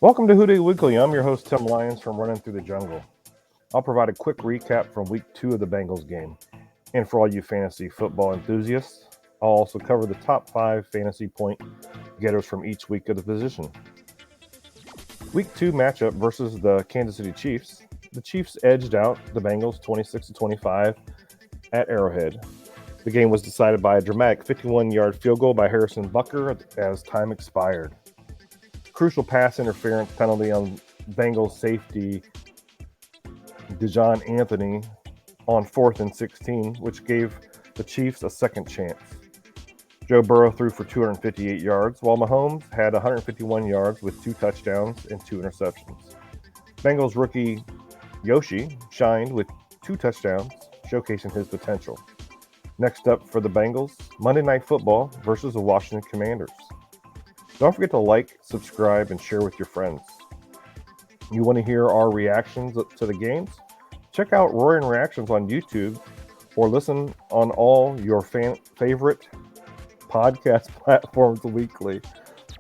Welcome to Dey Weekly. I'm your host, Tim Lyons from Running Through the Jungle. I'll provide a quick recap from week 2 of the Bengals game. And for all you fantasy football enthusiasts, I'll also cover the top 5 fantasy point getters from each week of the position. Week 2 matchup versus the Kansas City Chiefs. The Chiefs edged out the Bengals 26-25 at Arrowhead. The game was decided by a dramatic 51-yard field goal by Harrison Butker as time expired. Crucial pass interference penalty on Bengals safety Dejon Anthony on 4th and 16, which gave the Chiefs a second chance. Joe Burrow threw for 258 yards, while Mahomes had 151 yards with 2 touchdowns and 2 interceptions. Bengals rookie Yoshi shined with 2 touchdowns, showcasing his potential. Next up for the Bengals, Monday Night Football versus the Washington Commanders. Don't forget to like, subscribe, and share with your friends. You want to hear our reactions to the games? Check out Roaring Reactions on YouTube or listen on all your favorite podcast platforms weekly.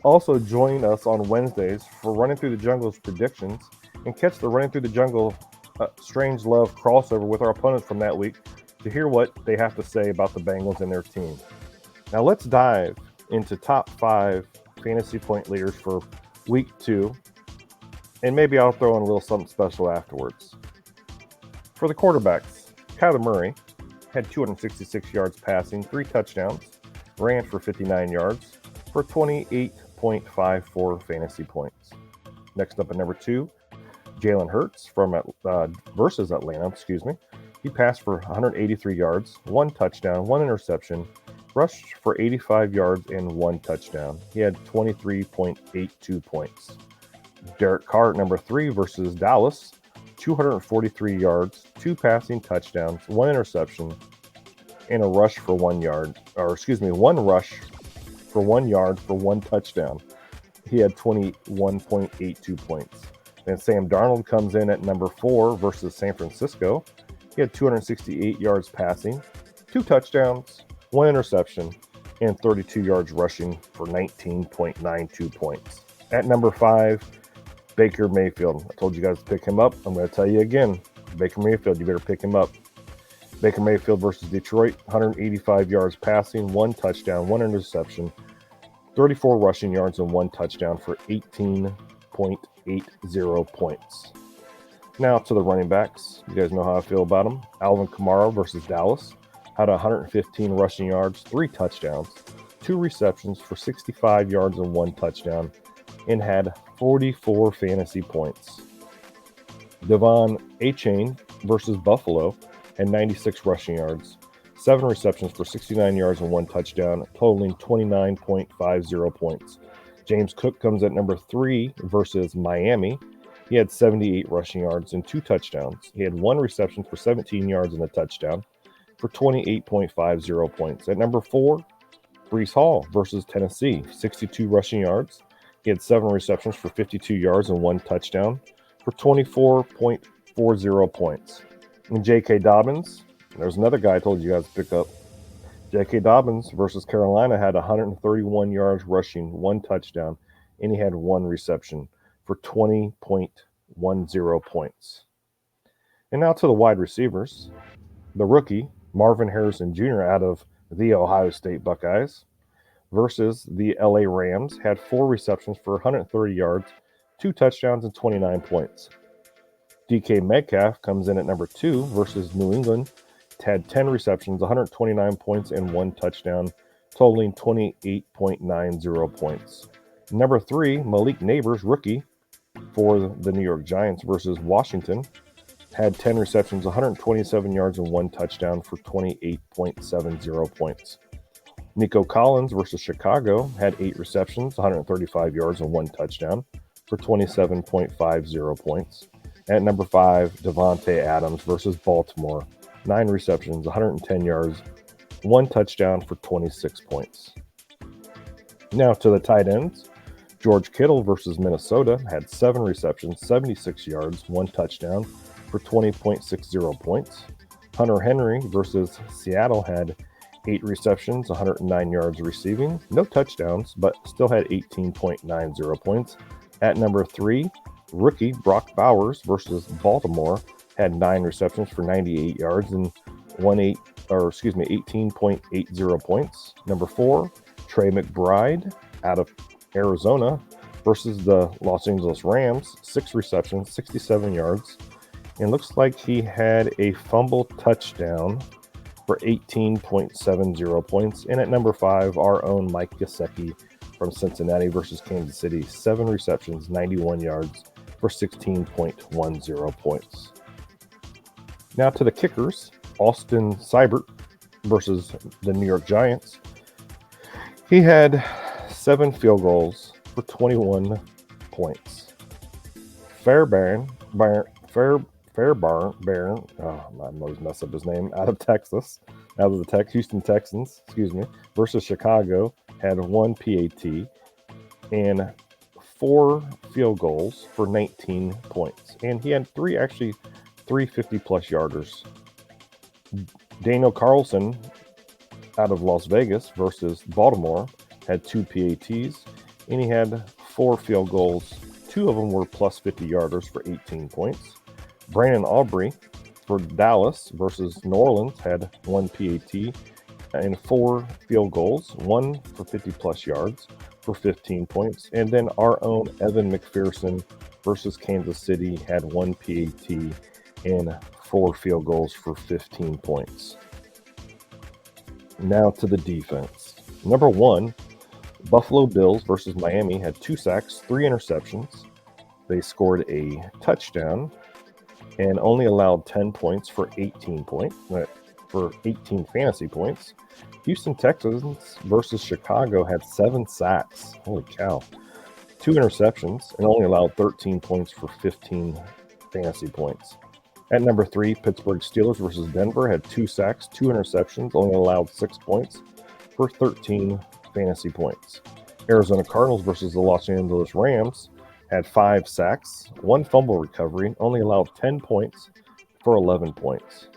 Also, join us on Wednesdays for Running Through the Jungle's predictions and catch the Running Through the Jungle Strange Love crossover with our opponents from that week to hear what they have to say about the Bengals and their team. Now let's dive into top 5 fantasy point leaders for week 2, and maybe I'll throw in a little something special afterwards. For the quarterbacks, Kyler Murray had 266 yards passing, 3 touchdowns, ran for 59 yards for 28.54 fantasy points. Next up at number 2, Jalen Hurts versus Atlanta. He passed for 183 yards, 1 touchdown, 1 interception, rushed for 85 yards and 1 touchdown. He had 23.82 points. Derek Carr, number 3, versus Dallas, 243 yards, 2 passing touchdowns, 1 interception, and a rush for 1 yard. 1 rush for 1 yard for 1 touchdown. He had 21.82 points. Then Sam Darnold comes in at number 4 versus San Francisco. He had 268 yards passing, 2 touchdowns, 1 interception, and 32 yards rushing for 19.92 points. At number 5, Baker Mayfield. I told you guys to pick him up. I'm going to tell you again. Baker Mayfield, you better pick him up. Baker Mayfield versus Detroit, 185 yards passing, 1 touchdown, 1 interception, 34 rushing yards, and 1 touchdown for 18.80 points. Now to the running backs. You guys know how I feel about them. Alvin Kamara versus Dallas had 115 rushing yards, 3 touchdowns, 2 receptions for 65 yards and 1 touchdown, and had 44 fantasy points. Devon Achane versus Buffalo had 96 rushing yards, 7 receptions for 69 yards and 1 touchdown, totaling 29.50 points. James Cook comes at number 3 versus Miami. He had 78 rushing yards and 2 touchdowns. He had 1 reception for 17 yards and a touchdown for 28.50 points. At number 4, Breece Hall versus Tennessee, 62 rushing yards. He had 7 receptions for 52 yards and 1 touchdown for 24.40 points. And J.K. Dobbins, there's another guy I told you guys to pick up. J.K. Dobbins versus Carolina had 131 yards rushing, 1 touchdown, and he had 1 reception for 20.10 points. And now to the wide receivers. The rookie, Marvin Harrison Jr. out of the Ohio State Buckeyes versus the LA Rams had 4 receptions for 130 yards, 2 touchdowns, and 29 points. DK Metcalf comes in at number 2 versus New England, had 10 receptions, 129 points, and 1 touchdown, totaling 28.90 points. Number 3, Malik Neighbors, rookie for the New York Giants versus Washington, had 10 receptions, 127 yards, and 1 touchdown for 28.70 points. Nico Collins versus Chicago had 8 receptions, 135 yards, and 1 touchdown for 27.50 points. At number 5, Devontae Adams versus Baltimore, 9 receptions, 110 yards, 1 touchdown for 26 points. Now to the tight ends. George Kittle versus Minnesota had 7 receptions, 76 yards, 1 touchdown for 20.60 points. Hunter Henry versus Seattle had 8 receptions, 109 yards receiving, no touchdowns, but still had 18.90 points. At number 3, rookie Brock Bowers versus Baltimore had 9 receptions for 98 yards and 18.80 points. Number 4, Trey McBride out of Arizona versus the Los Angeles Rams, 6 receptions, 67 yards, and looks like he had a fumble touchdown for 18.70 points. And at number 5, our own Mike Gesicki from Cincinnati versus Kansas City, 7 receptions, 91 yards for 16.10 points. Now to the kickers. Austin Seibert versus the New York Giants. He had 7 field goals for 21 points. Fairbairn, I always mess up his name, out of the Houston Texans, versus Chicago, had 1 PAT and 4 field goals for 19 points. And he had 3 50-plus yarders. Daniel Carlson out of Las Vegas versus Baltimore had 2 PATs, and he had 4 field goals. 2 of them were plus 50 yarders for 18 points. Brandon Aubrey for Dallas versus New Orleans had 1 PAT and 4 field goals, 1 for 50-plus yards for 15 points. And then our own Evan McPherson versus Kansas City had 1 PAT and 4 field goals for 15 points. Now to the defense. Number 1, Buffalo Bills versus Miami had 2 sacks, 3 interceptions. They scored a touchdown and only allowed 10 points for 18 fantasy points. Houston Texans versus Chicago had 7 sacks. Holy cow. 2 interceptions and only allowed 13 points for 15 fantasy points. At number 3, Pittsburgh Steelers versus Denver had 2 sacks, 2 interceptions, only allowed 6 points for 13 fantasy points. Arizona Cardinals versus the Los Angeles Rams had 5 sacks, 1 fumble recovery, only allowed 10 points for 11 points.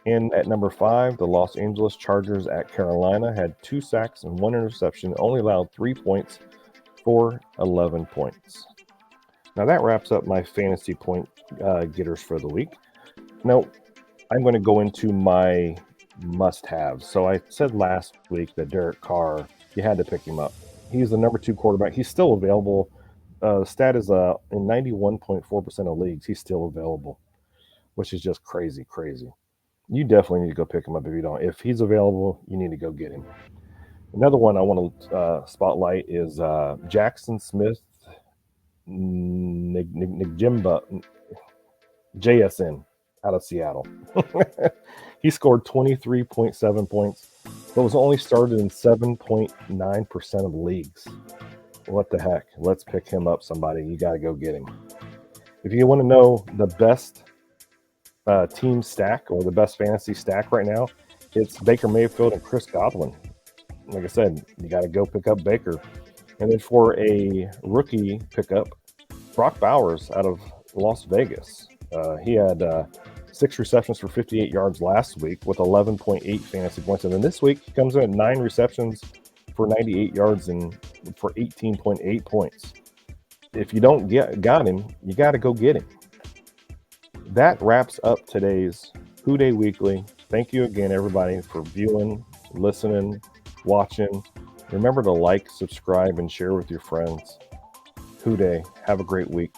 And at number 5, the Los Angeles Chargers at Carolina had 2 sacks and 1 interception, only allowed 3 points for 11 points. Now that wraps up my fantasy point getters for the week. Now I'm going to go into my must-haves. So I said last week that Derek Carr, you had to pick him up. He's the number 2 quarterback. He's still available. The stat is in 91.4% of leagues, he's still available, which is just crazy. You definitely need to go pick him up if you don't. If he's available, you need to go get him. Another one I want to spotlight is Jackson Smith Njigba, JSN out of Seattle. He scored 23.7 points, but was only started in 7.9% of leagues. What the heck? Let's pick him up, somebody. You got to go get him. If you want to know the best team stack or the best fantasy stack right now, it's Baker Mayfield and Chris Godwin. Like I said, you got to go pick up Baker. And then for a rookie pickup, Brock Bowers out of Las Vegas. He had 6 receptions for 58 yards last week with 11.8 fantasy points. And then this week, he comes in at 9 receptions for 98 yards and for 18.8 points. If you don't got him, you got to go get him. That wraps up today's Dey Weekly. Thank you again, everybody, for viewing, listening, watching. Remember to like, subscribe, and share with your friends. Dey, have a great week.